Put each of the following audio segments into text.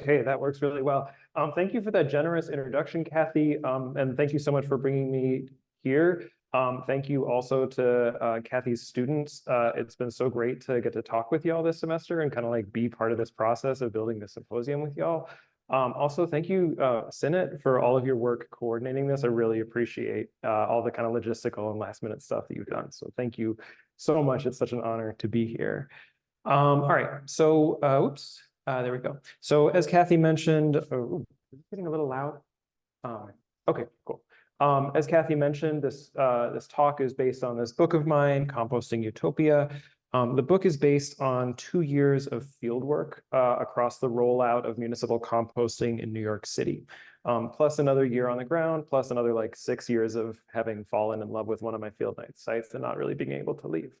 Okay, that works really well. Thank you for that generous introduction, Kathy, and thank you so much for bringing me here. Thank you also to Kathy's students. It's been so great to get to talk with y'all this semester and kind of like be part of this process of building the symposium with y'all. Also, thank you, Senate, for all of your work coordinating this. I really appreciate all the kind of logistical and last minute stuff that you've done. So thank you so much. It's such an honor to be here. All right, so oops. There we go. So as Kathy mentioned, it's getting a little loud. Okay, cool. As Kathy mentioned, this talk is based on this book of mine, Composting Utopia. The book is based on 2 years of field work across the rollout of municipal composting in New York City, plus another year on the ground, plus another like 6 years of having fallen in love with one of my field night sites and not really being able to leave.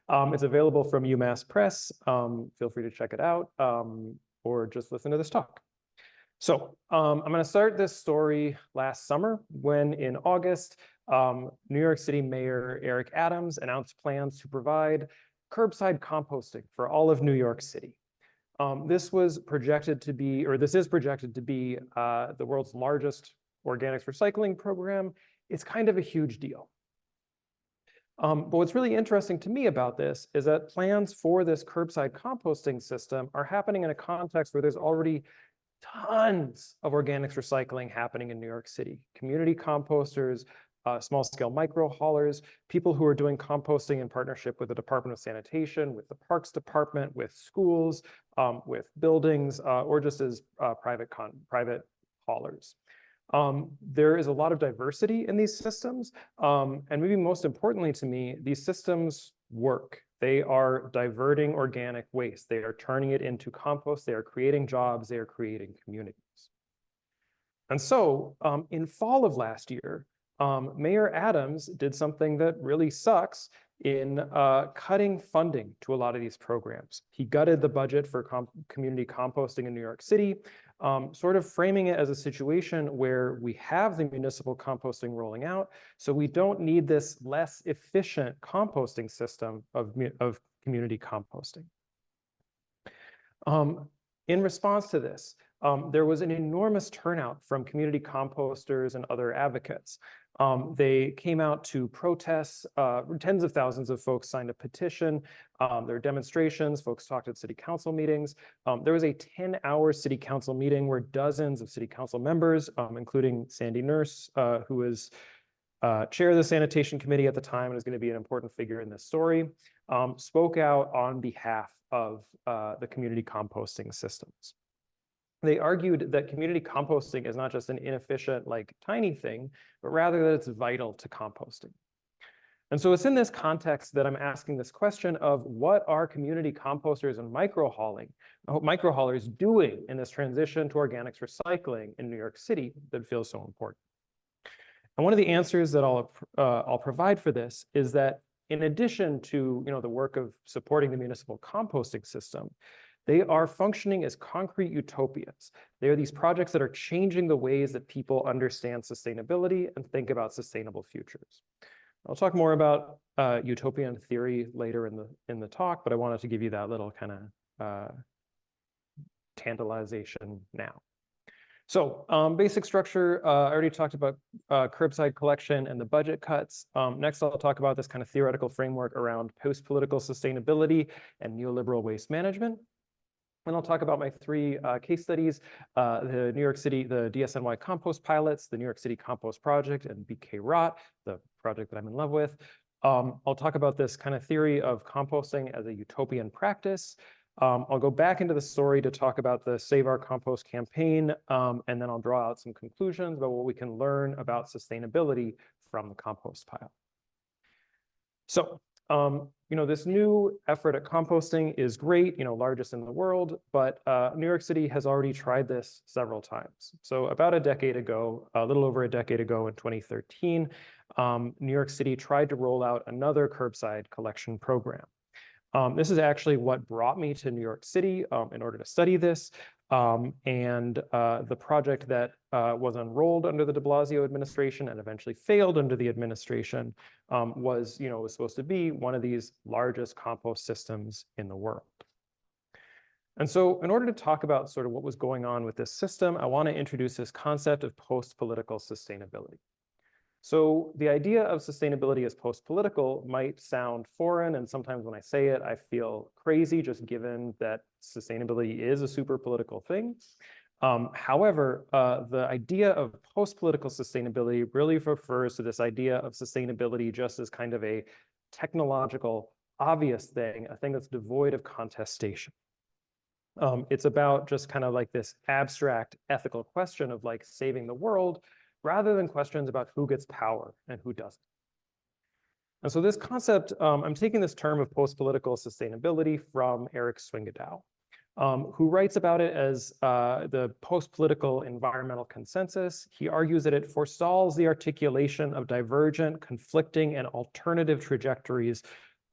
It's available from UMass Press. Feel free to check it out or just listen to this talk. So I'm going to start this story last summer when in August, New York City Mayor Eric Adams announced plans to provide curbside composting for all of New York City. This was projected to be, or this is projected to be the world's largest organics recycling program. It's kind of a huge deal. But what's really interesting to me about this is that plans for this curbside composting system are happening in a context where there's already tons of organics recycling happening in New York City. Community composters, small-scale microhaulers, people who are doing composting in partnership with the Department of Sanitation, with the Parks Department, with schools, with buildings, or just as private haulers. There is a lot of diversity in these systems, and maybe most importantly to me, these systems work. They are diverting organic waste. They are turning it into compost. They are creating jobs. They are creating communities. And so in fall of last year, Mayor Adams did something that really sucks in cutting funding to a lot of these programs. He gutted the budget for community composting in New York City, sort of framing it as a situation where we have the municipal composting rolling out, so we don't need this less efficient composting system of community composting. In response to this, there was an enormous turnout from community composters and other advocates. They came out to protest. Tens of thousands of folks signed a petition. There were demonstrations. Folks talked at city council meetings. There was a 10-hour city council meeting where dozens of city council members, including Sandy Nurse, who was chair of the sanitation committee at the time and is going to be an important figure in this story, spoke out on behalf of the community composting systems. They argued that community composting is not just an inefficient, like tiny thing, but rather that it's vital to composting. And so it's in this context that I'm asking this question of what are community composters and microhaulers doing in this transition to organics recycling in New York City that feels so important? And one of the answers that I'll provide for this is that in addition to the work of supporting the municipal composting system, they are functioning as concrete utopians. They are these projects that are changing the ways that people understand sustainability and think about sustainable futures. I'll talk more about utopian theory later in the talk, but I wanted to give you that little kind of tantalization now. So basic structure, I already talked about curbside collection and the budget cuts. Next, I'll talk about this kind of theoretical framework around post-political sustainability and neoliberal waste management. And I'll talk about my 3 case studies, the New York City, the DSNY compost pilots, the New York City compost project, and BK Rot, the project that I'm in love with. I'll talk about this kind of theory of composting as a utopian practice. I'll go back into the story to talk about the Save Our Compost campaign, and then I'll draw out some conclusions about what we can learn about sustainability from the compost pile. So, this new effort at composting is great, largest in the world, but New York City has already tried this several times. So about a decade ago, a little over a decade ago in 2013, New York City tried to roll out another curbside collection program. This is actually what brought me to New York City in order to study this. And the project that was unrolled under the de Blasio administration and eventually failed under the administration was supposed to be one of these largest compost systems in the world. And so in order to talk about sort of what was going on with this system, I want to introduce this concept of post-political sustainability. So the idea of sustainability as post-political might sound foreign, and sometimes when I say it, I feel crazy, just given that sustainability is a super political thing. However, the idea of post-political sustainability really refers to this idea of sustainability just as kind of a technological, obvious thing, a thing that's devoid of contestation. It's about just kind of like this abstract ethical question of like saving the world, rather than questions about who gets power and who doesn't. And so this concept, I'm taking this term of post-political sustainability from Eric Swingadow, who writes about it as the post-political environmental consensus. He argues that it forestalls the articulation of divergent, conflicting, and alternative trajectories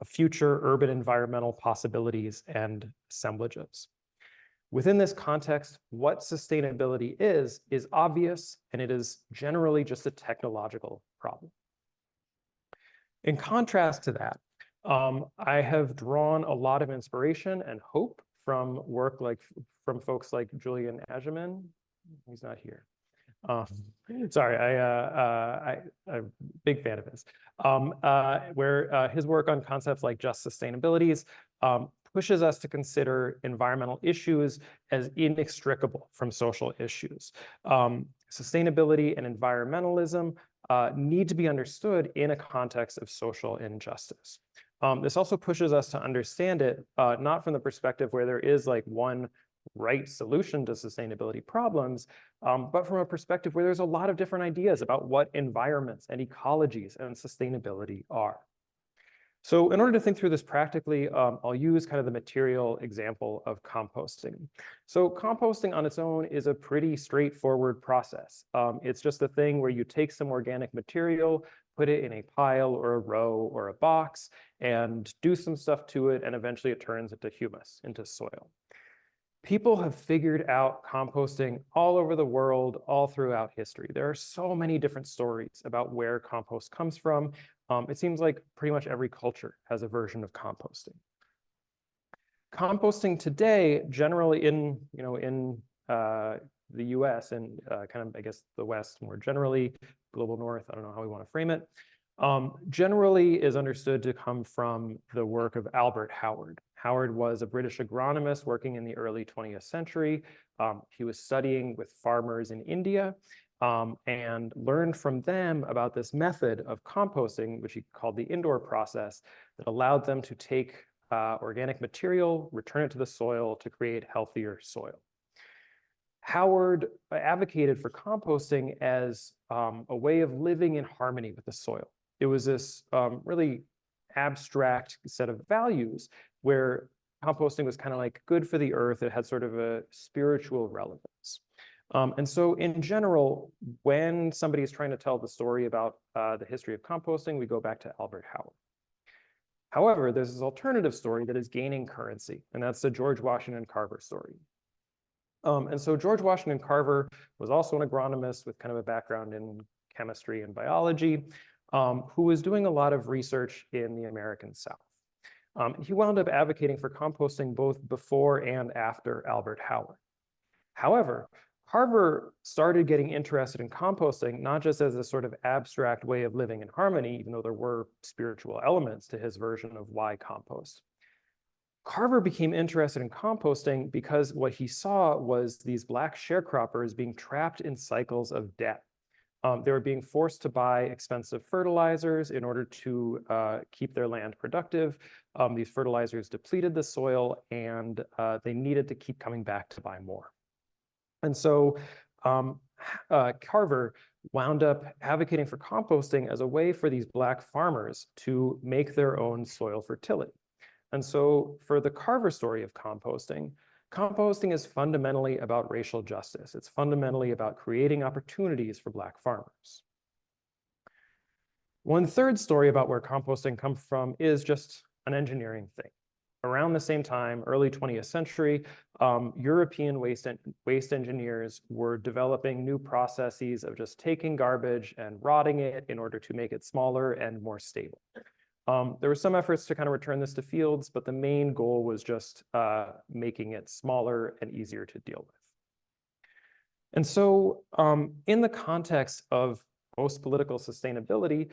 of future urban environmental possibilities and assemblages. Within this context, what sustainability is obvious, and it is generally just a technological problem. In contrast to that, I have drawn a lot of inspiration and hope from work from folks like Julian Ageman. He's not here. Sorry, I'm a big fan of his. Where his work on concepts like just sustainabilities pushes us to consider environmental issues as inextricable from social issues. Sustainability and environmentalism need to be understood in a context of social injustice. This also pushes us to understand it not from the perspective where there is like one right solution to sustainability problems, but from a perspective where there's a lot of different ideas about what environments and ecologies and sustainability are. So in order to think through this practically, I'll use kind of the material example of composting. So composting on its own is a pretty straightforward process. It's just a thing where you take some organic material, put it in a pile or a row or a box, and do some stuff to it, and eventually it turns into humus, into soil. People have figured out composting all over the world, all throughout history. There are so many different stories about where compost comes from. It seems like pretty much every culture has a version of composting. Composting today, generally in the US and kind of, I guess, the West more generally, global North, I don't know how we want to frame it, generally is understood to come from the work of Albert Howard. Howard was a British agronomist working in the early 20th century. He was studying with farmers in India and learned from them about this method of composting, which he called the indoor process, that allowed them to take organic material, return it to the soil to create healthier soil. Howard advocated for composting as a way of living in harmony with the soil. It was this really abstract set of values where composting was kind of like good for the earth. It had sort of a spiritual relevance. And so in general, when somebody is trying to tell the story about the history of composting, we go back to Albert Howard. However, there's this alternative story that is gaining currency, and that's the George Washington Carver story. And so George Washington Carver was also an agronomist with kind of a background in chemistry and biology, who was doing a lot of research in the American South. He wound up advocating for composting both before and after Albert Howard. However, Carver started getting interested in composting, not just as a sort of abstract way of living in harmony, even though there were spiritual elements to his version of why compost. Carver became interested in composting because what he saw was these Black sharecroppers being trapped in cycles of debt. They were being forced to buy expensive fertilizers in order to keep their land productive. These fertilizers depleted the soil, and they needed to keep coming back to buy more. And so Carver wound up advocating for composting as a way for these Black farmers to make their own soil fertility. And so for the Carver story of composting, composting is fundamentally about racial justice. It's fundamentally about creating opportunities for Black farmers. One third story about where composting comes from is just an engineering thing. Around the same time, early 20th century, European waste engineers were developing new processes of just taking garbage and rotting it in order to make it smaller and more stable. There were some efforts to kind of return this to fields, but the main goal was just making it smaller and easier to deal with. And so in the context of post-political sustainability,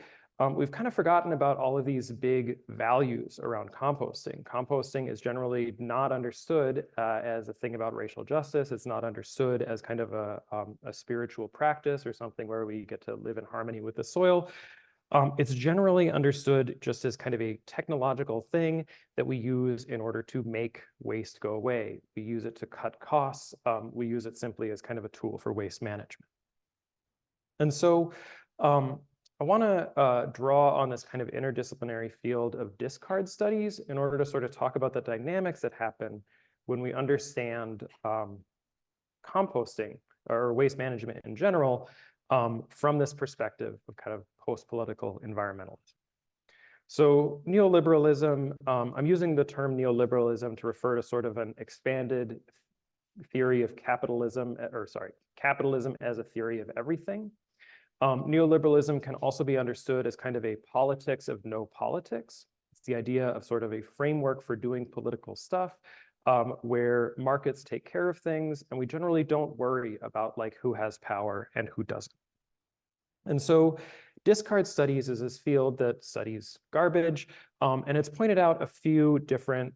we've kind of forgotten about all of these big values around composting. Composting is generally not understood as a thing about racial justice. It's not understood as kind of a spiritual practice or something where we get to live in harmony with the soil. It's generally understood just as kind of a technological thing that we use in order to make waste go away. We use it to cut costs. We use it simply as kind of a tool for waste management. And so I want to draw on this kind of interdisciplinary field of discard studies in order to sort of talk about the dynamics that happen when we understand composting or waste management in general from this perspective of kind of post-political environmentalism. So neoliberalism, I'm using the term neoliberalism to refer to sort of an expanded theory of capitalism, capitalism as a theory of everything. Neoliberalism can also be understood as kind of a politics of no politics. It's the idea of sort of a framework for doing political stuff where markets take care of things and we generally don't worry about like who has power and who doesn't. And so discard studies is this field that studies garbage, and it's pointed out a few different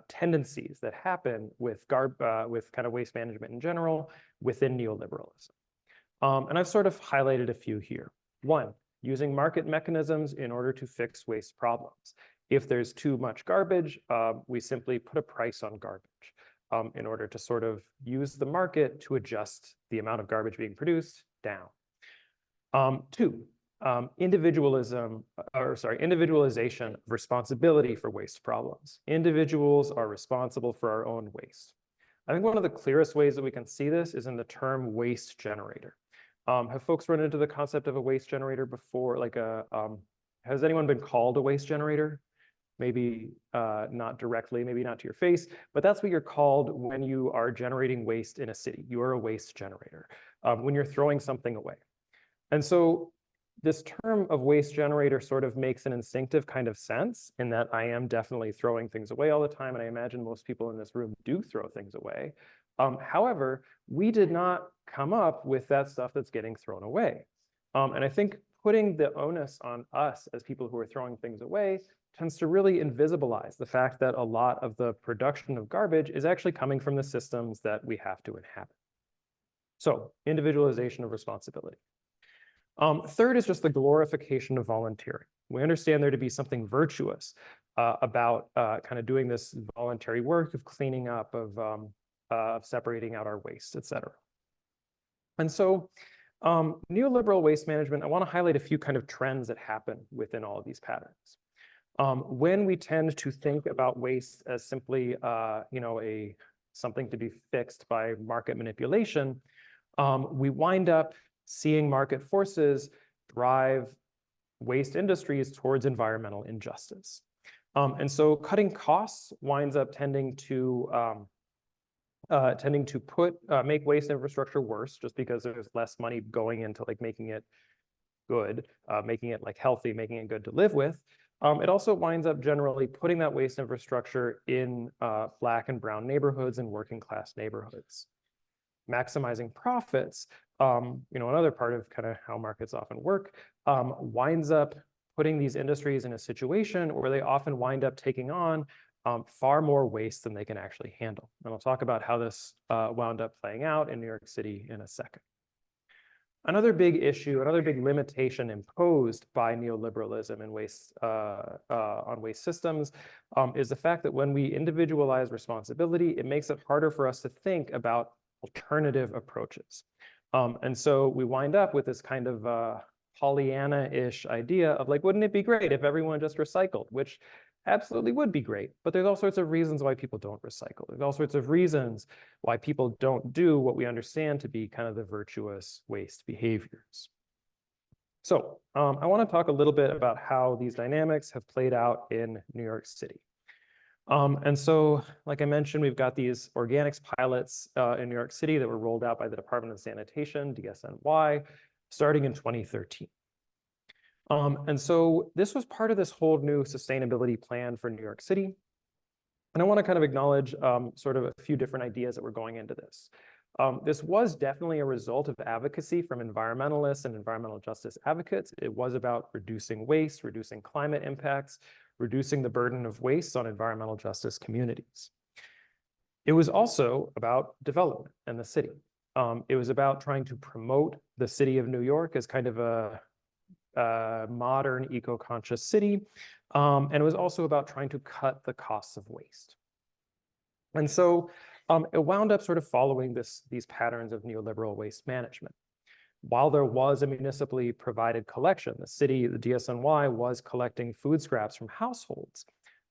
tendencies that happen with kind of waste management in general within neoliberalism. And I've sort of highlighted a few here. One, using market mechanisms in order to fix waste problems. If there's too much garbage, we simply put a price on garbage in order to sort of use the market to adjust the amount of garbage being produced down. Two, individualization of responsibility for waste problems. Individuals are responsible for our own waste. I think one of the clearest ways that we can see this is in the term waste generator. Have folks run into the concept of a waste generator before? Like has anyone been called a waste generator? Maybe not directly, maybe not to your face, but that's what you're called when you are generating waste in a city. You are a waste generator when you're throwing something away. And so this term of waste generator sort of makes an instinctive kind of sense in that I am definitely throwing things away all the time. And I imagine most people in this room do throw things away. However, we did not come up with that stuff that's getting thrown away. And I think putting the onus on us as people who are throwing things away tends to really invisibilize the fact that a lot of the production of garbage is actually coming from the systems that we have to inhabit. So individualization of responsibility. Third is just the glorification of volunteering. We understand there to be something virtuous about kind of doing this voluntary work of cleaning up, of separating out our waste, et cetera. And so neoliberal waste management, I want to highlight a few kind of trends that happen within all of these patterns. When we tend to think about waste as simply something to be fixed by market manipulation, we wind up seeing market forces drive waste industries towards environmental injustice. And so cutting costs winds up tending to make waste infrastructure worse just because there's less money going into like making it good, making it like healthy, making it good to live with. It also winds up generally putting that waste infrastructure in Black and brown neighborhoods and working class neighborhoods. Maximizing profits, another part of kind of how markets often work, winds up putting these industries in a situation where they often wind up taking on far more waste than they can actually handle. And I'll talk about how this wound up playing out in New York City in a second. Another big issue, another big limitation imposed by neoliberalism and waste on waste systems is the fact that when we individualize responsibility, it makes it harder for us to think about alternative approaches. And so we wind up with this kind of Pollyanna-ish idea of like, wouldn't it be great if everyone just recycled, which absolutely would be great, but there's all sorts of reasons why people don't recycle. There's all sorts of reasons why people don't do what we understand to be kind of the virtuous waste behaviors. So I want to talk a little bit about how these dynamics have played out in New York City. And so, like I mentioned, we've got these organics pilots in New York City that were rolled out by the Department of Sanitation, DSNY, starting in 2013. And so this was part of this whole new sustainability plan for New York City. And I want to kind of acknowledge sort of a few different ideas that were going into this. This was definitely a result of advocacy from environmentalists and environmental justice advocates. It was about reducing waste, reducing climate impacts, reducing the burden of waste on environmental justice communities. It was also about development and the city. It was about trying to promote the city of New York as kind of a modern eco-conscious city. And it was also about trying to cut the costs of waste. And so it wound up sort of following these patterns of neoliberal waste management. While there was a municipally provided collection, the city, the DSNY, was collecting food scraps from households.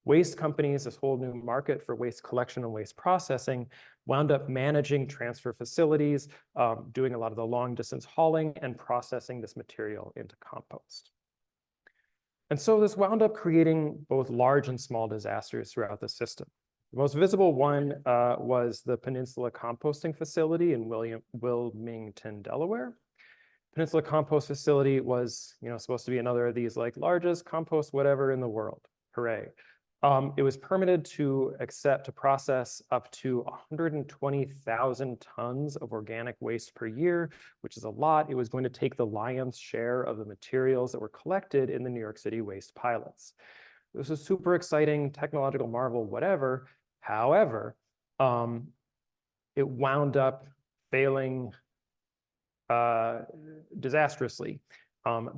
Waste companies, this whole new market for waste collection and waste processing, wound up managing transfer facilities, doing a lot of the long distance hauling and processing this material into compost. And so this wound up creating both large and small disasters throughout the system. The most visible one was the Peninsula Composting Facility in Wilmington, Delaware. Peninsula Compost Facility was, supposed to be another of these like largest compost whatever in the world. Hooray. It was permitted to process up to 120,000 tons of organic waste per year, which is a lot. It was going to take the lion's share of the materials that were collected in the New York City waste pilots. This was super exciting, technological marvel, whatever. However, it wound up failing disastrously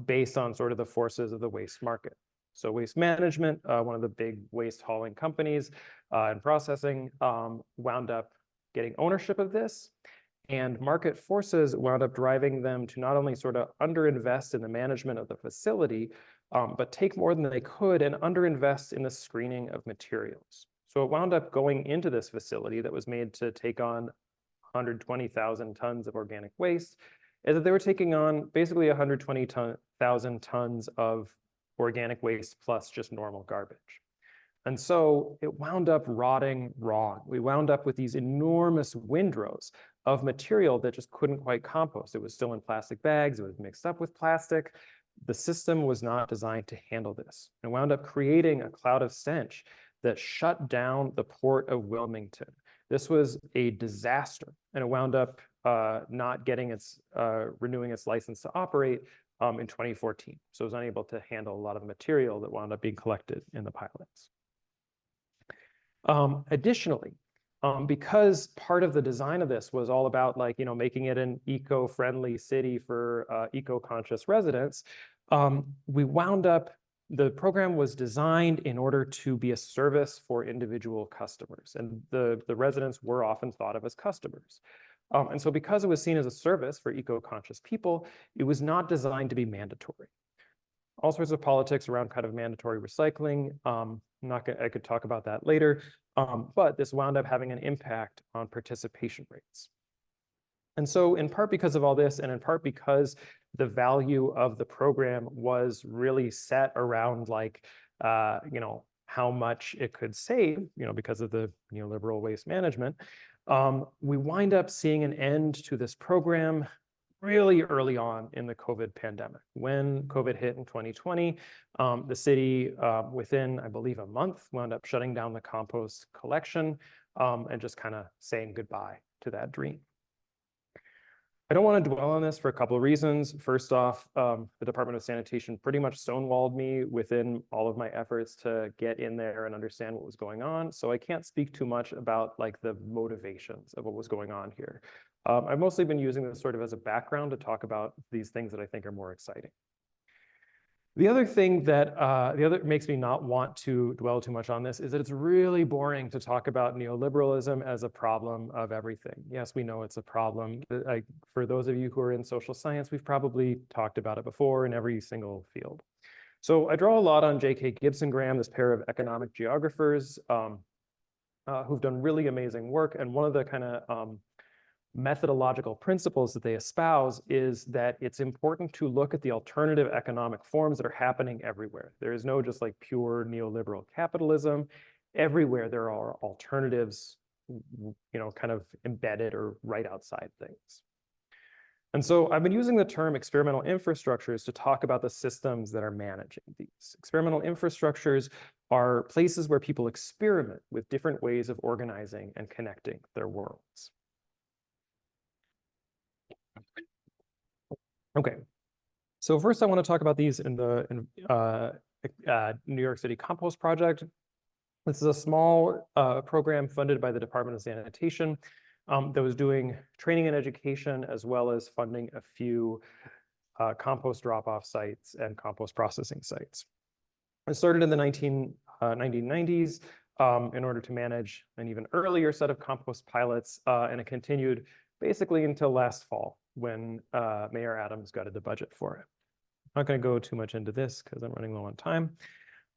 based on sort of the forces of the waste market. So Waste Management, one of the big waste hauling companies and processing, wound up getting ownership of this. And market forces wound up driving them to not only sort of underinvest in the management of the facility, but take more than they could and underinvest in the screening of materials. So it wound up going into this facility that was made to take on 120,000 tons of organic waste, is that they were taking on basically 120,000 tons of organic waste plus just normal garbage. And so it wound up rotting raw. We wound up with these enormous windrows of material that just couldn't quite compost. It was still in plastic bags. It was mixed up with plastic. The system was not designed to handle this. It wound up creating a cloud of stench that shut down the port of Wilmington. This was a disaster, and it wound up not getting renewing its license to operate in 2014. So it was unable to handle a lot of the material that wound up being collected in the pilots. Additionally, because part of the design of this was all about making it an eco-friendly city for eco-conscious residents, the program was designed in order to be a service for individual customers, and the residents were often thought of as customers. And so because it was seen as a service for eco-conscious people, it was not designed to be mandatory. All sorts of politics around kind of mandatory recycling. I could talk about that later, but this wound up having an impact on participation rates. And so in part because of all this, and in part because the value of the program was really set around how much it could save, because of the neoliberal waste management, we wind up seeing an end to this program really early on in the COVID pandemic. When COVID hit in 2020, the city, within, I believe, a month, wound up shutting down the compost collection and just kind of saying goodbye to that dream. I don't want to dwell on this for a couple of reasons. First off, the Department of Sanitation pretty much stonewalled me within all of my efforts to get in there and understand what was going on. So I can't speak too much about the motivations of what was going on here. I've mostly been using this sort of as a background to talk about these things that I think are more exciting. The other thing that makes me not want to dwell too much on this is that it's really boring to talk about neoliberalism as a problem of everything. Yes, we know it's a problem. For those of you who are in social science, we've probably talked about it before in every single field. So I draw a lot on J.K. Gibson Graham, this pair of economic geographers who've done really amazing work. And one of the kind of methodological principles that they espouse is that it's important to look at the alternative economic forms that are happening everywhere. There is no just pure neoliberal capitalism. Everywhere there are alternatives, kind of embedded or right outside things. And so I've been using the term experimental infrastructures to talk about the systems that are managing these. Experimental infrastructures are places where people experiment with different ways of organizing and connecting their worlds. Okay, so first I want to talk about these in the New York City Compost Project. This is a small program funded by the Department of Sanitation that was doing training and education, as well as funding a few compost drop-off sites and compost processing sites. It started in the 1990s in order to manage an even earlier set of compost pilots, and it continued basically until last fall when Mayor Adams gutted the budget for it. I'm not going to go too much into this because I'm running low on time.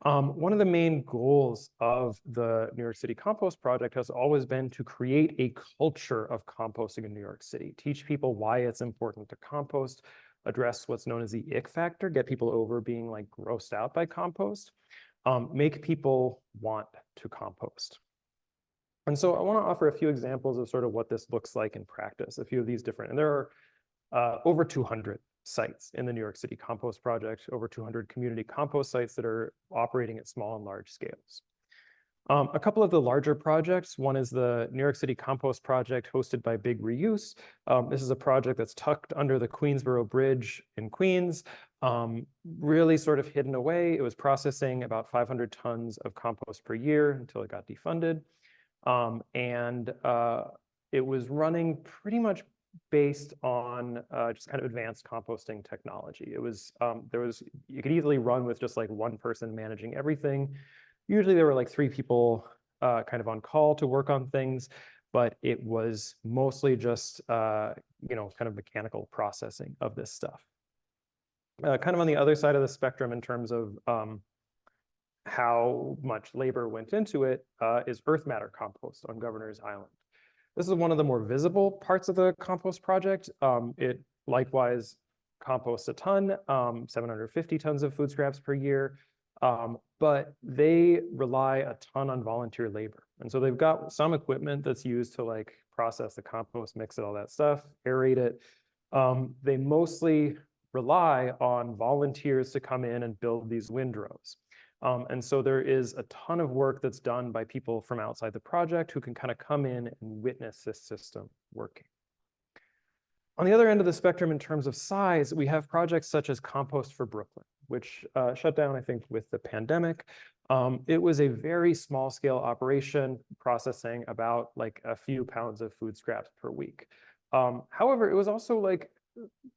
One of the main goals of the New York City Compost Project has always been to create a culture of composting in New York City, teach people why it's important to compost, address what's known as the ick factor, get people over being like grossed out by compost, make people want to compost. And so I want to offer a few examples of sort of what this looks like in practice, a few of these different, and there are over 200 sites in the New York City Compost Project, over 200 community compost sites that are operating at small and large scales. A couple of the larger projects, one is the New York City Compost Project hosted by Big Reuse. This is a project that's tucked under the Queensboro Bridge in Queens, really sort of hidden away. It was processing about 500 tons of compost per year until it got defunded. It was running pretty much based on just kind of advanced composting technology. It was, you could easily run with just like one person managing everything. Usually there were like 3 people kind of on call to work on things, but it was mostly just, kind of mechanical processing of this stuff. Kind of on the other side of the spectrum in terms of how much labor went into it is earth matter compost on Governor's Island. This is one of the more visible parts of the compost project. It likewise composts a ton, 750 tons of food scraps per year, but they rely a ton on volunteer labor. And so they've got some equipment that's used to like process the compost, mix it, all that stuff, aerate it. They mostly rely on volunteers to come in and build these windrows. And so there is a ton of work that's done by people from outside the project who can kind of come in and witness this system working. On the other end of the spectrum in terms of size, we have projects such as Compost for Brooklyn, which shut down, I think, with the pandemic. It was a very small scale operation processing about like a few pounds of food scraps per week. However, it was also like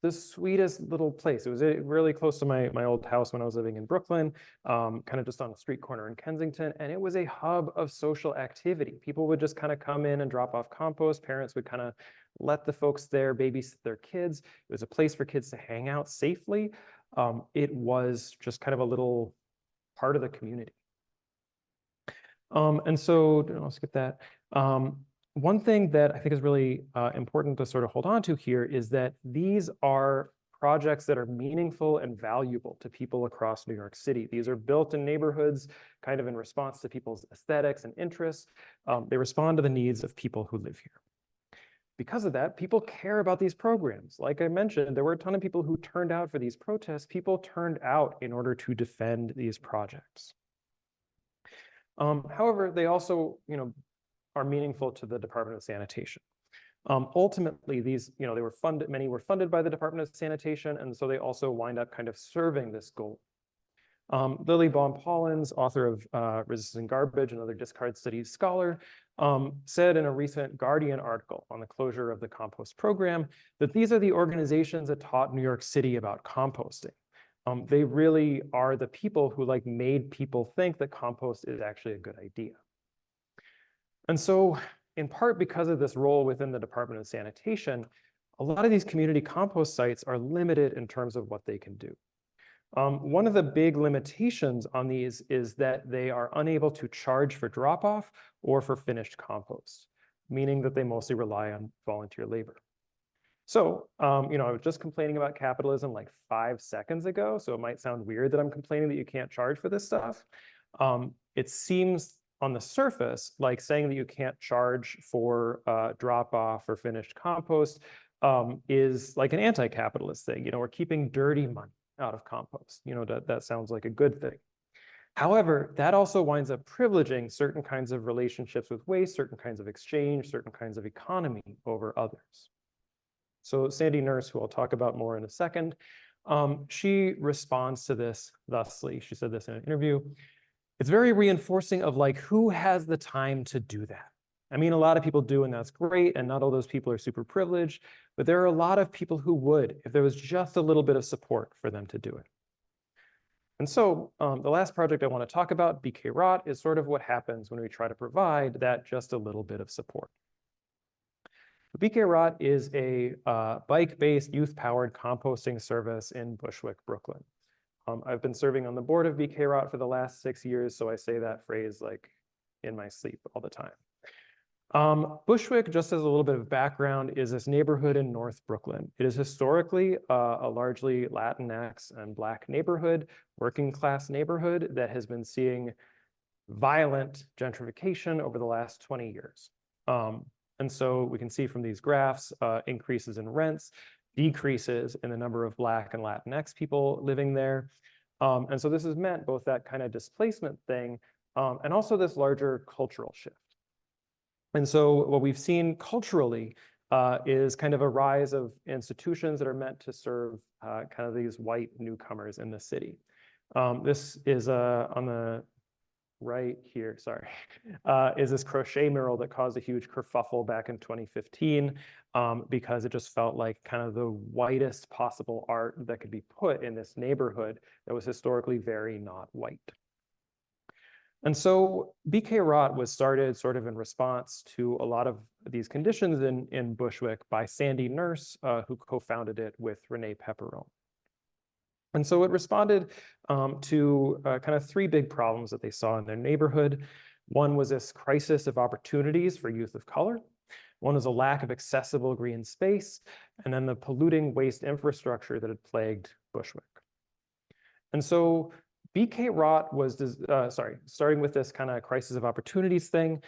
the sweetest little place. It was really close to my old house when I was living in Brooklyn, kind of just on a street corner in Kensington. And it was a hub of social activity. People would just kind of come in and drop off compost. Parents would kind of let the folks there babysit their kids. It was a place for kids to hang out safely. It was just kind of a little part of the community. And so I'll skip that. One thing that I think is really important to sort of hold on to here is that these are projects that are meaningful and valuable to people across New York City. These are built in neighborhoods kind of in response to people's aesthetics and interests. They respond to the needs of people who live here. Because of that, people care about these programs. Like I mentioned, there were a ton of people who turned out for these protests. People turned out in order to defend these projects. However, they also, are meaningful to the Department of Sanitation. Ultimately, these, they were funded, many were funded by the Department of Sanitation, and so they also wind up kind of serving this goal. Lily Baum-Pollins, author of Resisting Garbage, another discard studies scholar, said in a recent Guardian article on the closure of the compost program that these are the organizations that taught New York City about composting. They really are the people who like made people think that compost is actually a good idea. And so in part because of this role within the Department of Sanitation, a lot of these community compost sites are limited in terms of what they can do. One of the big limitations on these is that they are unable to charge for drop-off or for finished compost, meaning that they mostly rely on volunteer labor. So, I was just complaining about capitalism like 5 seconds ago, so it might sound weird that I'm complaining that you can't charge for this stuff. It seems on the surface like saying that you can't charge for drop-off or finished compost is like an anti-capitalist thing. We're keeping dirty money out of compost. That sounds like a good thing. However, that also winds up privileging certain kinds of relationships with waste, certain kinds of exchange, certain kinds of economy over others. So Sandy Nurse, who I'll talk about more in a second, she responds to this thusly. She said this in an interview. It's very reinforcing of like, who has the time to do that? I mean, a lot of people do, and that's great, and not all those people are super privileged, but there are a lot of people who would, if there was just a little bit of support for them to do it. And so the last project I want to talk about, BK Rot, is sort of what happens when we try to provide that just a little bit of support. BK Rot is a bike-based, youth-powered composting service in Bushwick, Brooklyn. I've been serving on the board of BK Rot for the last 6 years, so I say that phrase like in my sleep all the time. Bushwick, just as a little bit of background, is this neighborhood in North Brooklyn. It is historically a largely Latinx and Black neighborhood, working class neighborhood that has been seeing violent gentrification over the last 20 years. And so we can see from these graphs, increases in rents, decreases in the number of Black and Latinx people living there. And so this has meant both that kind of displacement thing and also this larger cultural shift. And so what we've seen culturally is kind of a rise of institutions that are meant to serve kind of these white newcomers in the city. This is on the right here, sorry, is this crochet mural that caused a huge kerfuffle back in 2015 because it just felt like kind of the whitest possible art that could be put in this neighborhood that was historically very not white. And so BK Rot was started sort of in response to a lot of these conditions in Bushwick by Sandy Nurse, who co-founded it with Renee Pepperone. And so it responded to kind of 3 big problems that they saw in their neighborhood. One was this crisis of opportunities for youth of color. One was a lack of accessible green space, and then the polluting waste infrastructure that had plagued Bushwick. And so BK Rot was, starting with this kind of crisis of opportunities thing,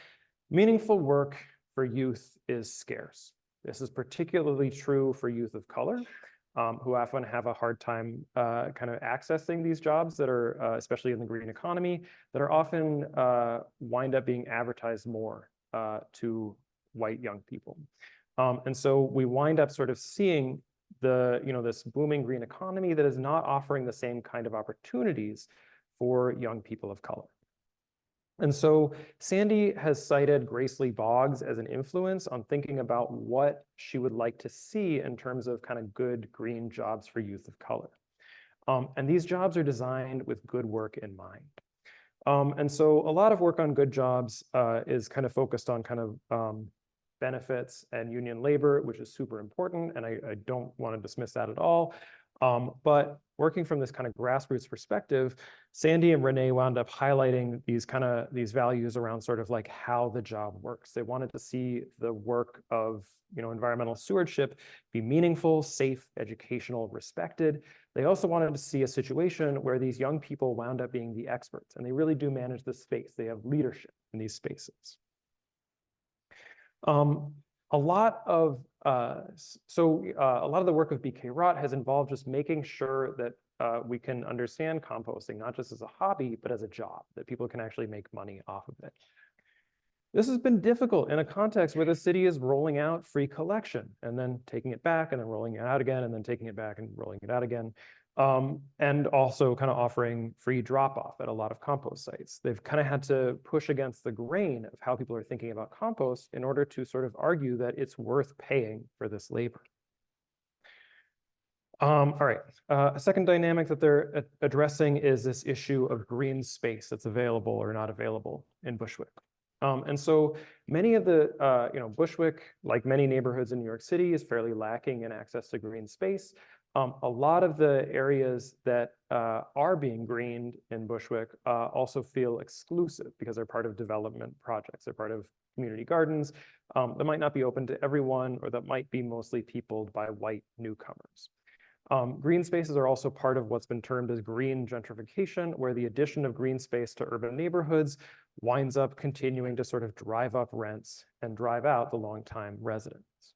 meaningful work for youth is scarce. This is particularly true for youth of color, who often have a hard time kind of accessing these jobs that are, especially in the green economy, that are often wind up being advertised more to white young people. And so we wind up sort of seeing this booming green economy that is not offering the same kind of opportunities for young people of color. And so Sandy has cited Grace Lee Boggs as an influence on thinking about what she would like to see in terms of kind of good green jobs for youth of color. And these jobs are designed with good work in mind. And so a lot of work on good jobs is kind of focused on kind of benefits and union labor, which is super important, and I don't want to dismiss that at all. But working from this kind of grassroots perspective, Sandy and Renee wound up highlighting these values around sort of like how the job works. They wanted to see the work of environmental stewardship be meaningful, safe, educational, respected. They also wanted to see a situation where these young people wound up being the experts, and they really do manage the space. They have leadership in these spaces. A lot of the work of BK Rot has involved just making sure that we can understand composting, not just as a hobby, but as a job, that people can actually make money off of it. This has been difficult in a context where the city is rolling out free collection and then taking it back and then rolling it out again and then taking it back and rolling it out again. And also kind of offering free drop-off at a lot of compost sites. They've kind of had to push against the grain of how people are thinking about compost in order to sort of argue that it's worth paying for this labor. All right, a second dynamic that they're addressing is this issue of green space that's available or not available in Bushwick. And so many of the, Bushwick, like many neighborhoods in New York City, is fairly lacking in access to green space. A lot of the areas that are being greened in Bushwick also feel exclusive because they're part of development projects. They're part of community gardens that might not be open to everyone, or that might be mostly peopled by white newcomers. Green spaces are also part of what's been termed as green gentrification, where the addition of green space to urban neighborhoods winds up continuing to sort of drive up rents and drive out the longtime residents.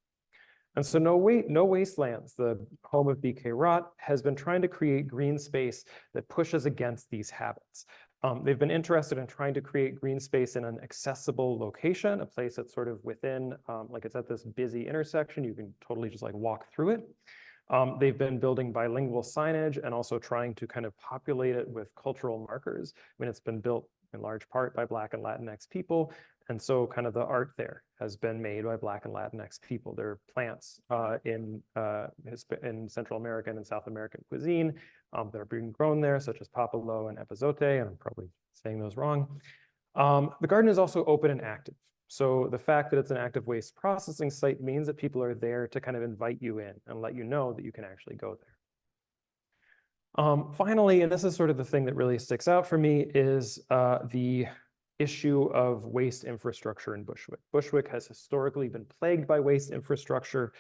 And so No Wastelands, the home of BK Rott, has been trying to create green space that pushes against these habits. They've been interested in trying to create green space in an accessible location, a place that's sort of within, like it's at this busy intersection. You can totally just like walk through it. They've been building bilingual signage and also trying to kind of populate it with cultural markers. I mean, it's been built in large part by Black and Latinx people. And so kind of the art there has been made by Black and Latinx people. There are plants in Central American and South American cuisine that are being grown there, such as papalo and epazote, and I'm probably saying those wrong. The garden is also open and active. So the fact that it's an active waste processing site means that people are there to kind of invite you in and let you know that you can actually go there. Finally, and this is sort of the thing that really sticks out for me, is the issue of waste infrastructure in Bushwick. Bushwick has historically been plagued by waste infrastructure,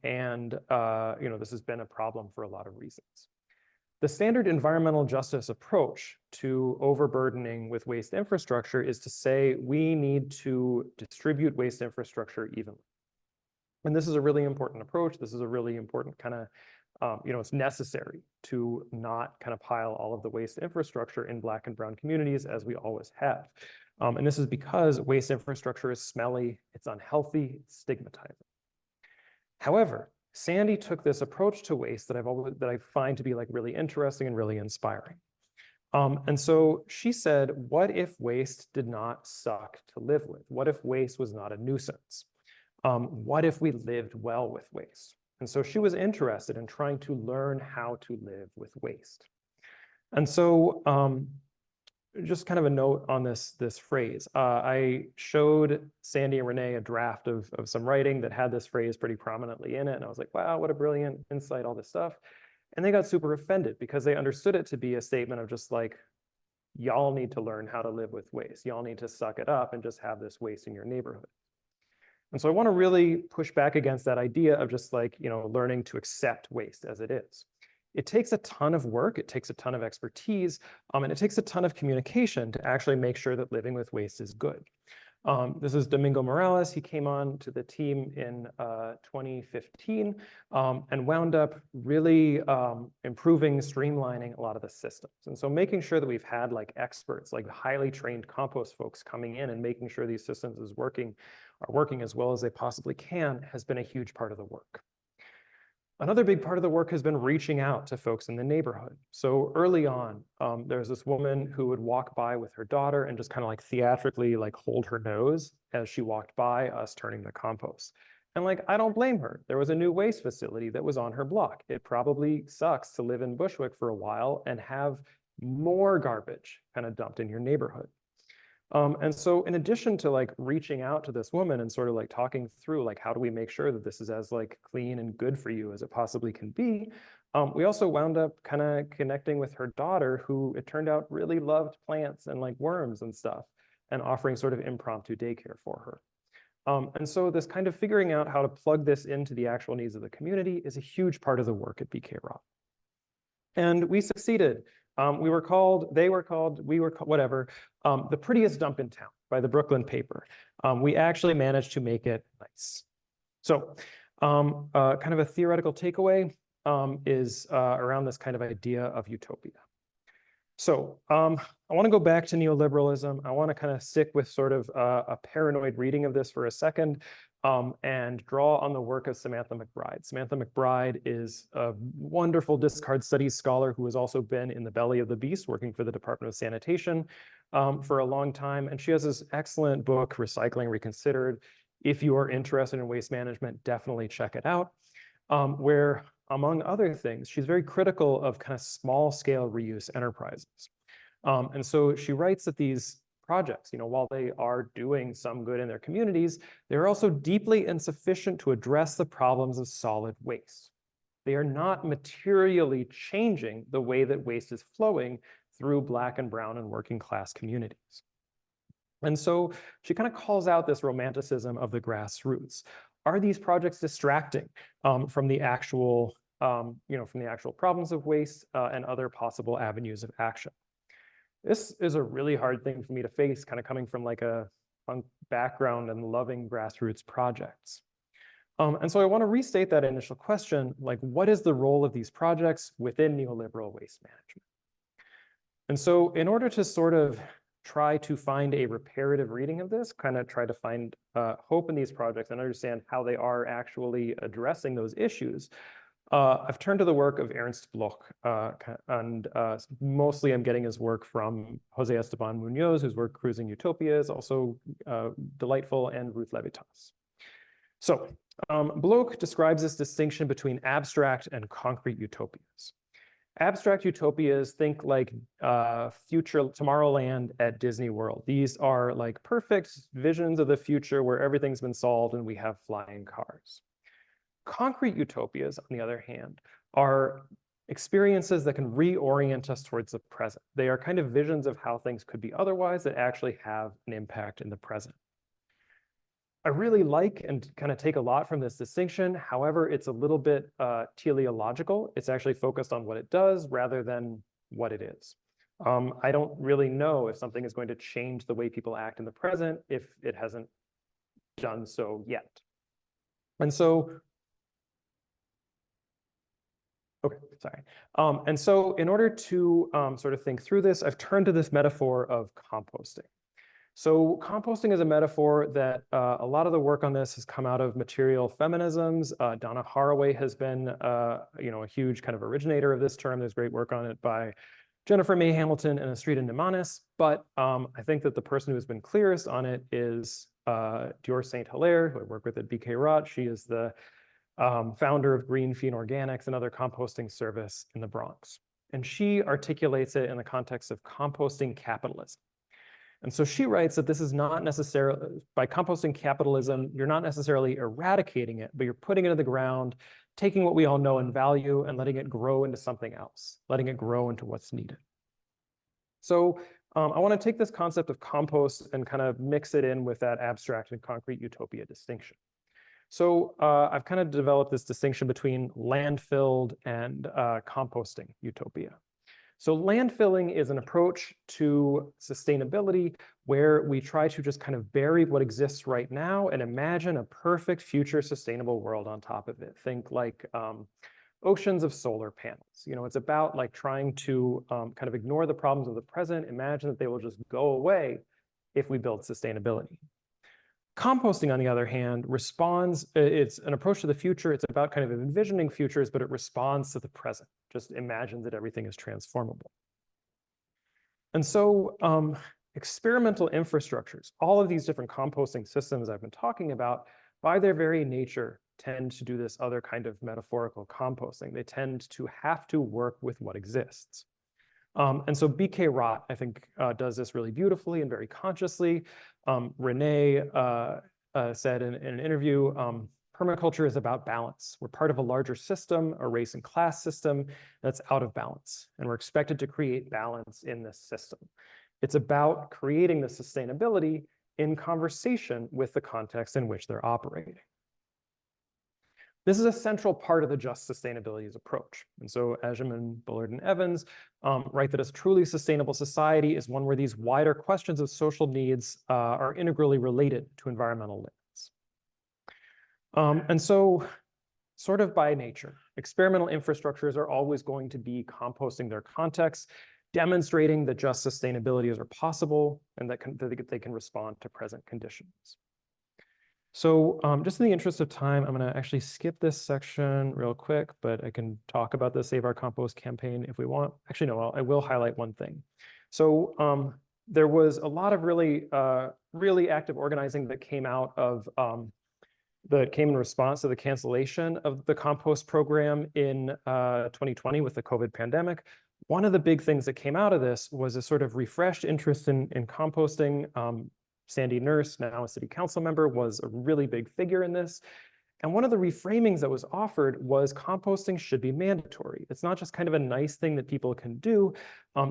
and this has been a problem for a lot of reasons. The standard environmental justice approach to overburdening with waste infrastructure is to say we need to distribute waste infrastructure evenly. And this is a really important approach. This is a really important kind of, it's necessary to not kind of pile all of the waste infrastructure in Black and brown communities as we always have. And this is because waste infrastructure is smelly, it's unhealthy, it's stigmatizing. However, Sandy took this approach to waste that I find to be like really interesting and really inspiring. And so she said, what if waste did not suck to live with? What if waste was not a nuisance? What if we lived well with waste? And so she was interested in trying to learn how to live with waste. And so just kind of a note on this phrase. I showed Sandy and Renee a draft of some writing that had this phrase pretty prominently in it. And I was like, wow, what a brilliant insight, all this stuff. And they got super offended because they understood it to be a statement of just like, y'all need to learn how to live with waste. Y'all need to suck it up and just have this waste in your neighborhood. And so I want to really push back against that idea of just like, learning to accept waste as it is. It takes a ton of work, it takes a ton of expertise, and it takes a ton of communication to actually make sure that living with waste is good. This is Domingo Morales. He came on to the team in 2015 and wound up really improving, streamlining a lot of the systems. And so making sure that we've had like experts, like highly trained compost folks coming in and making sure these systems are working as well as they possibly can has been a huge part of the work. Another big part of the work has been reaching out to folks in the neighborhood. So early on, there's this woman who would walk by with her daughter and just kind of like theatrically like hold her nose as she walked by us turning the compost. And like, I don't blame her. There was a new waste facility that was on her block. It probably sucks to live in Bushwick for a while and have more garbage kind of dumped in your neighborhood. And so in addition to like reaching out to this woman and sort of like talking through like, how do we make sure that this is as like clean and good for you as it possibly can be, we also wound up kind of connecting with her daughter, who it turned out really loved plants and like worms and stuff, and offering sort of impromptu daycare for her. And so this kind of figuring out how to plug this into the actual needs of the community is a huge part of the work at BK Rott. And we succeeded. We were called, whatever, the prettiest dump in town by the Brooklyn paper. We actually managed to make it nice. So kind of a theoretical takeaway is around this kind of idea of utopia. So I want to go back to neoliberalism. I want to kind of stick with sort of a paranoid reading of this for a second and draw on the work of Samantha McBride. Samantha McBride is a wonderful discard studies scholar who has also been in the belly of the beast working for the Department of Sanitation for a long time. And she has this excellent book, Recycling Reconsidered. If you are interested in waste management, definitely check it out, where among other things, she's very critical of kind of small scale reuse enterprises. And so she writes that these projects, while they are doing some good in their communities, they're also deeply insufficient to address the problems of solid waste. They are not materially changing the way that waste is flowing through Black and brown and working class communities. And so she kind of calls out this romanticism of the grassroots. Are these projects distracting from the actual, problems of waste and other possible avenues of action? This is a really hard thing for me to face, kind of coming from like a punk background and loving grassroots projects. And so I want to restate that initial question, like, what is the role of these projects within neoliberal waste management? And so in order to sort of try to find a reparative reading of this, kind of try to find hope in these projects and understand how they are actually addressing those issues, I've turned to the work of Ernst Bloch, and mostly I'm getting his work from Jose Esteban Munoz, whose work Cruising Utopia is also delightful, and Ruth Levitas. So Bloch describes this distinction between abstract and concrete utopias. Abstract utopias, think like future Tomorrowland at Disney World. These are like perfect visions of the future where everything's been solved and we have flying cars. Concrete utopias, on the other hand, are experiences that can reorient us towards the present. They are kind of visions of how things could be otherwise that actually have an impact in the present. I really like and kind of take a lot from this distinction. However, it's a little bit teleological. It's actually focused on what it does rather than what it is. I don't really know if something is going to change the way people act in the present if it hasn't done so yet. And so, okay, sorry. And so in order to sort of think through this, I've turned to this metaphor of composting. So composting is a metaphor that a lot of the work on this has come out of material feminisms. Donna Haraway has been a huge kind of originator of this term. There's great work on it by Jennifer May Hamilton and Astrida Nemanis. But I think that the person who has been clearest on it is Dior Saint-Hilaire, who I work with at BK Rot. She is the founder of Green Fiend Organics, another composting service in the Bronx. And she articulates it in the context of composting capitalism. And so she writes that this is not necessarily, by composting capitalism, you're not necessarily eradicating it, but you're putting it in the ground, taking what we all know and value and letting it grow into something else, letting it grow into what's needed. So I want to take this concept of compost and kind of mix it in with that abstract and concrete utopia distinction. So I've kind of developed this distinction between landfilled and composting utopia. So landfilling is an approach to sustainability where we try to just kind of bury what exists right now and imagine a perfect future sustainable world on top of it. Think like oceans of solar panels. It's about like trying to kind of ignore the problems of the present, imagine that they will just go away if we build sustainability. Composting, on the other hand, it's an approach to the future. It's about kind of envisioning futures, but it responds to the present, just imagines that everything is transformable. And so experimental infrastructures, all of these different composting systems I've been talking about, by their very nature, tend to do this other kind of metaphorical composting. They tend to have to work with what exists. And so BK Rot, I think, does this really beautifully and very consciously. Renee said in an interview, permaculture is about balance. We're part of a larger system, a race and class system that's out of balance. And we're expected to create balance in this system. It's about creating the sustainability in conversation with the context in which they're operating. This is a central part of the just sustainability's approach. And so Ajamin, Bullard, and Evans write that a truly sustainable society is one where these wider questions of social needs are integrally related to environmental limits. And so sort of by nature, experimental infrastructures are always going to be composting their contexts, demonstrating that just sustainability are possible and that they can respond to present conditions. So just in the interest of time, I'm going to actually skip this section real quick, but I can talk about the Save Our Compost campaign if we want. Actually, no, I will highlight one thing. So there was a lot of really active organizing that came out of that came in response to the cancellation of the compost program in 2020 with the COVID pandemic. One of the big things that came out of this was a sort of refreshed interest in composting. Sandy Nurse, now a city council member, was a really big figure in this. And one of the reframings that was offered was composting should be mandatory. It's not just kind of a nice thing that people can do.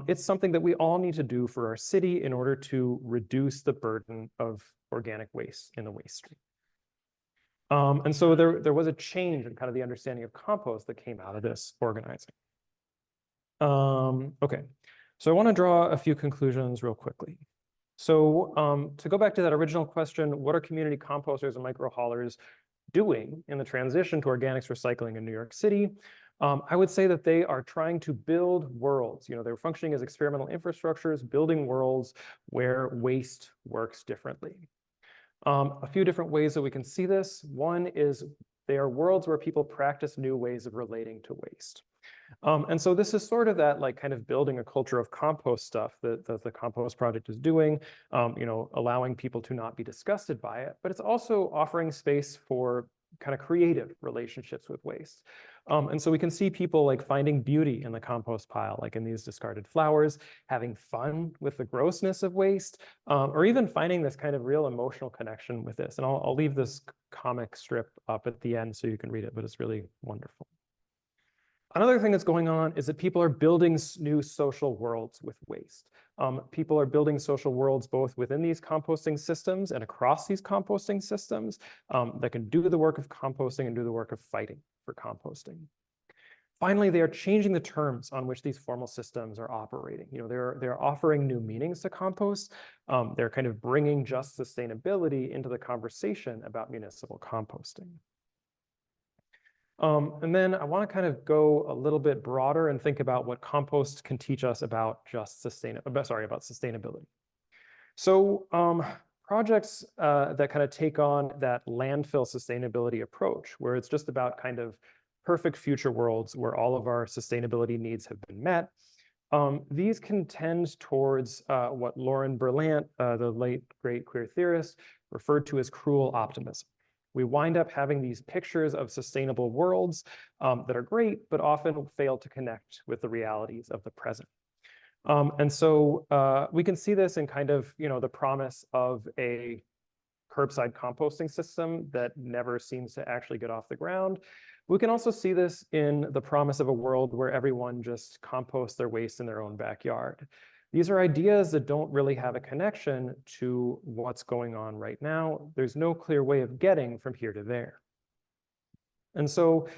It's something that we all need to do for our city in order to reduce the burden of organic waste in the waste stream. And so there was a change in kind of the understanding of compost that came out of this organizing. Okay, so I want to draw a few conclusions real quickly. So to go back to that original question, what are community composters and microhaulers? doing in the transition to organics recycling in New York City, I would say that they are trying to build worlds. They're functioning as experimental infrastructures, building worlds where waste works differently. A few different ways that we can see this. One is they are worlds where people practice new ways of relating to waste. And so this is sort of that kind of building a culture of compost stuff that the Compost Project is doing, allowing people to not be disgusted by it, but it's also offering space for kind of creative relationships with waste. And so we can see people finding beauty in the compost pile, like in these discarded flowers, having fun with the grossness of waste, or even finding this kind of real emotional connection with this. And I'll leave this comic strip up at the end so you can read it, but it's really wonderful. Another thing that's going on is that people are building new social worlds with waste. People are building social worlds both within these composting systems and across these composting systems that can do the work of composting and do the work of fighting for composting. Finally, they are changing the terms on which these formal systems are operating. They're offering new meanings to compost. They're kind of bringing just sustainability into the conversation about municipal composting. And then I want to kind of go a little bit broader and think about what compost can teach us about about sustainability. So projects that kind of take on that landfill sustainability approach, where it's just about kind of perfect future worlds where all of our sustainability needs have been met. These can tend towards what Lauren Berlant, the late great queer theorist, referred to as cruel optimism. We wind up having these pictures of sustainable worlds that are great, but often fail to connect with the realities of the present. And so we can see this in kind of, the promise of a curbside composting system that never seems to actually get off the ground. We can also see this in the promise of a world where everyone just composts their waste in their own backyard. These are ideas that don't really have a connection to what's going on right now. There's no clear way of getting from here to there. And so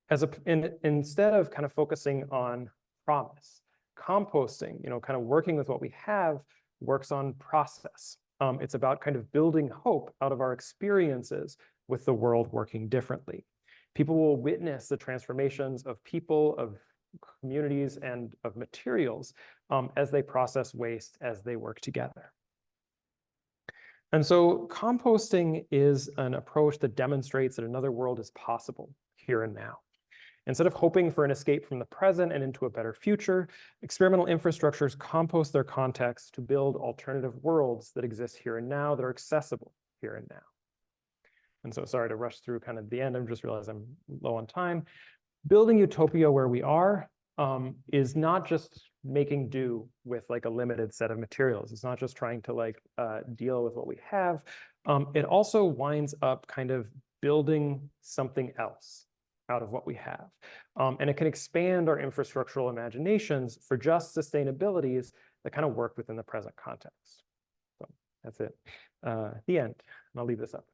instead of kind of focusing on promise, composting, kind of working with what we have, works on process. It's about kind of building hope out of our experiences with the world working differently. People will witness the transformations of people, of communities, and of materials as they process waste, as they work together. And so composting is an approach that demonstrates that another world is possible here and now. Instead of hoping for an escape from the present and into a better future, experimental infrastructures compost their context to build alternative worlds that exist here and now, that are accessible here and now. And so sorry to rush through kind of the end. I'm just realizing I'm low on time. Building utopia where we are is not just making do with a limited set of materials. It's not just trying to deal with what we have. It also winds up kind of building something else out of what we have. And it can expand our infrastructural imaginations for just sustainabilities that kind of work within the present context. So that's it. The end. And I'll leave this up.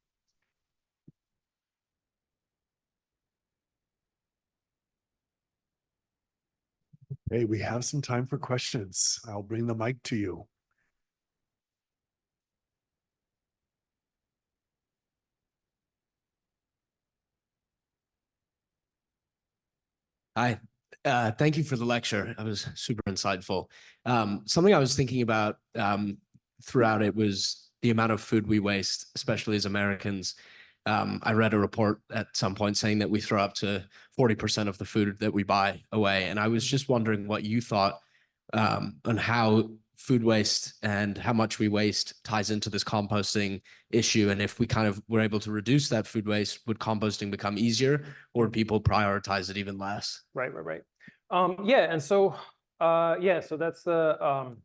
Hey, we have some time for questions. I'll bring the mic to you. Hi, thank you for the lecture. It was super insightful. Something I was thinking about throughout it was the amount of food we waste, especially as Americans. I read a report at some point saying that we throw up to 40% of the food that we buy away. And I was just wondering what you thought on how food waste and how much we waste ties into this composting issue. And if we kind of were able to reduce that food waste, would composting become easier, or people prioritize it even less? Right. Yeah, and so so that's the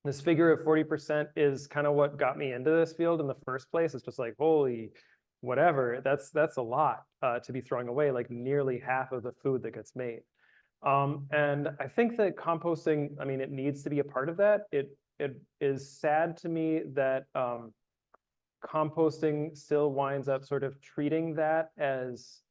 this figure of 40% is kind of what got me into this field in the first place. It's just holy whatever, that's a lot to be throwing away, nearly half of the food that gets made. And I think that composting, it needs to be a part of that. It is sad to me that composting still winds up sort of treating that as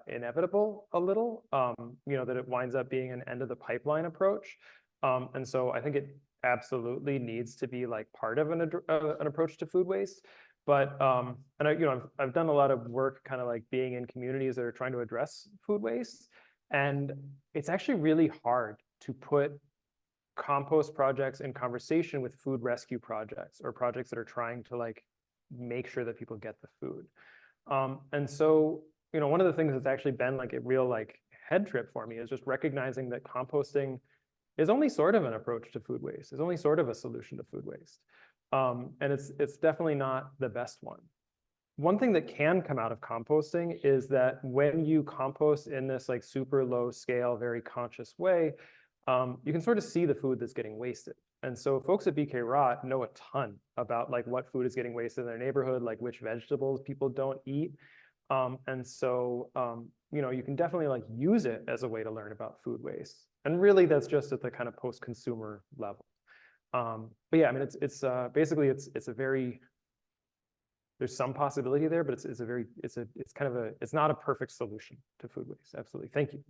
inevitable a little, that it winds up being an end of the pipeline approach. And so I think it absolutely needs to be part of an approach to food waste. But and I've done a lot of work kind of like being in communities that are trying to address food waste. And it's actually really hard to put compost projects in conversation with food rescue projects or projects that are trying to like make sure that people get the food. And so, one of the things that's actually been like a real like head trip for me is just recognizing that composting is only sort of an approach to food waste. It's only sort of a solution to food waste. And it's definitely not the best one. One thing that can come out of composting is that when you compost in this like super low scale, very conscious way, you can sort of see the food that's getting wasted. And so folks at BK Rot know a ton about like what food is getting wasted in their neighborhood, like which vegetables people don't eat. And so, you can definitely like use it as a way to learn about food waste. And really that's just at the kind of post-consumer level. But yeah, I mean, it's basically it's a very, there's some possibility there, but it's not a perfect solution to food waste. Absolutely. Thank you.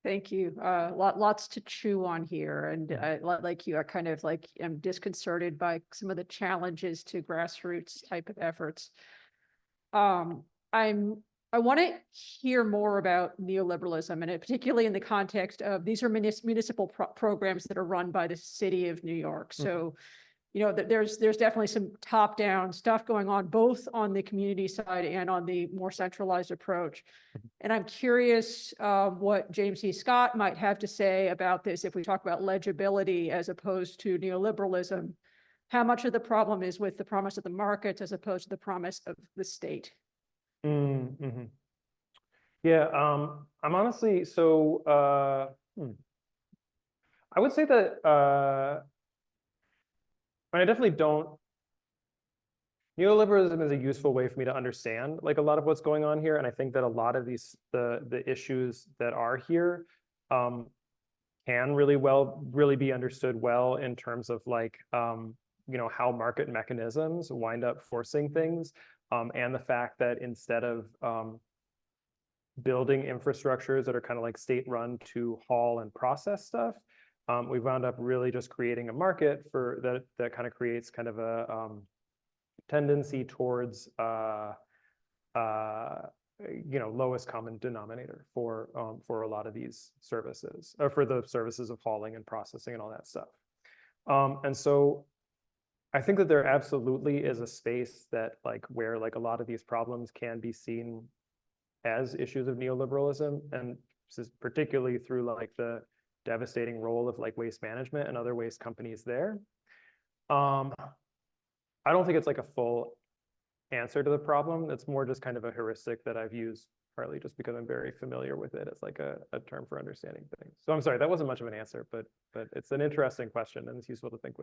Thank you. Lots to chew on here. And like you, I kind of like am disconcerted by some of the challenges to grassroots type of efforts. I want to hear more about neoliberalism, and particularly in the context of these are municipal programs that are run by the city of New York. So, there's definitely some top-down stuff going on, both on the community side and on the more centralized approach. And I'm curious what James E. Scott might have to say about this if we talk about legibility as opposed to neoliberalism. How much of the problem is with the promise of the market as opposed to the promise of the state? Mm-hmm. Yeah, I'm honestly, so I would say that I definitely don't, neoliberalism is a useful way for me to understand like a lot of what's going on here. And I think that a lot of the issues that are here can really be understood well in terms of like, how market mechanisms wind up forcing things. And the fact that instead of building infrastructures that are kind of like state run to haul and process stuff, we've wound up really just creating a market for that kind of creates kind of a tendency towards lowest common denominator for a lot of these services, or for the services of hauling and processing and all that stuff. And so I think that there absolutely is a space that like where like a lot of these problems can be seen as issues of neoliberalism, and this is particularly through like the devastating role of like waste management and other waste companies there. I don't think it's like a full answer to the problem. It's more just kind of a heuristic that I've used partly just because I'm very familiar with it as like a term for understanding things. So I'm sorry, that wasn't much of an answer, but it's an interesting question and it's useful to think with.